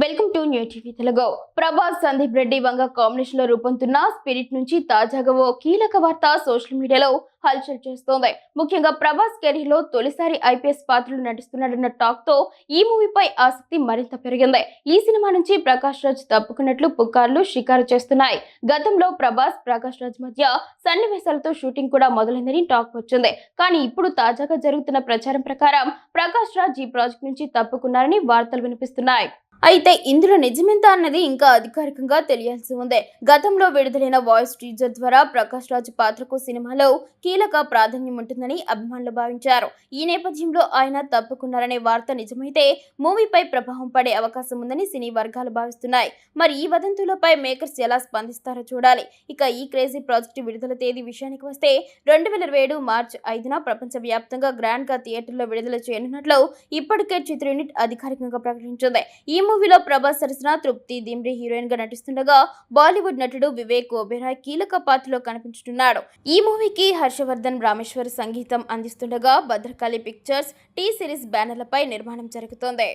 Welcome to new TV Telugu. Prabhas Sandeep Reddy Vanga combination లో రూపొందుతున్న spirit నుంచి తాజాగా ఓ కీలక వార్త సోషల్ మీడియాలో హల్చల్ చేస్తోంది. ముఖ్యంగా ప్రభాస్ కెరీర్ లో తొలిసారి ఐపీఎస్ పాత్రలు నటిస్తున్నాడన్న టాక్ తో ఈ మూవీపై ఆసక్తి మరింత పెరిగింది. ఈ సినిమా నుంచి ప్రకాష్ రాజ్ తప్పుకున్నట్లు పుకార్లు షికారు చేస్తున్నాయి. గతంలో ప్రభాస్ ప్రకాష్ రాజ్ మధ్య సన్నివేశాలతో షూటింగ్ కూడా మొదలైందని టాక్ వచ్చింది. కానీ ఇప్పుడు తాజాగా జరుగుతున్న ప్రచారం ప్రకారం ప్రకాష్ రాజ్ ఈ ప్రాజెక్ట్ నుంచి తప్పుకున్నారని వార్తలు వినిపిస్తున్నాయి. అయితే ఇందులో నిజమెంత అన్నది ఇంకా అధికారికంగా తెలియాల్సి ఉంది. గతంలో విడుదలైన వాయిస్ టీజర్ ద్వారా ప్రకాష్ రాజ్ పాత్రకు సినిమాలో కీలక ప్రాధాన్యం ఉంటుందని అభిమానులు భావించారు. ఈ నేపథ్యంలో ఆయన తప్పుకున్నారనే వార్త నిజమైతే మూవీపై ప్రభావం పడే అవకాశం ఉందని సినీ వర్గాలు భావిస్తున్నాయి. మరి ఈ వదంతులపై మేకర్స్ ఎలా స్పందిస్తారో చూడాలి. ఇక ఈ క్రేజీ ప్రాజెక్టు విడుదల తేదీ విషయానికి వస్తే 2027 మార్చి 5న ప్రపంచవ్యాప్తంగా గ్రాండ్ గా థియేటర్లో విడుదల చేయనున్నట్లు ఇప్పటికే చిత్ర యూనిట్ అధికారికంగా ప్రకటించింది. ఈ మూవీలో ప్రభాస్ సరసన తృప్తి దిమ్రి హీరోయిన్ గా నటిస్తుండగా బాలీవుడ్ నటుడు వివేక్ ఒబెరాయ్ కీలక పాత్రలో కనిపించుతున్నాడు. ఈ మూవీకి హర్షవర్ధన్ రామేశ్వర్ సంగీతం అందిస్తుండగా భద్రకాళి పిక్చర్స్, టీ సిరీస్ బ్యానర్లపై నిర్మాణం జరుగుతోంది.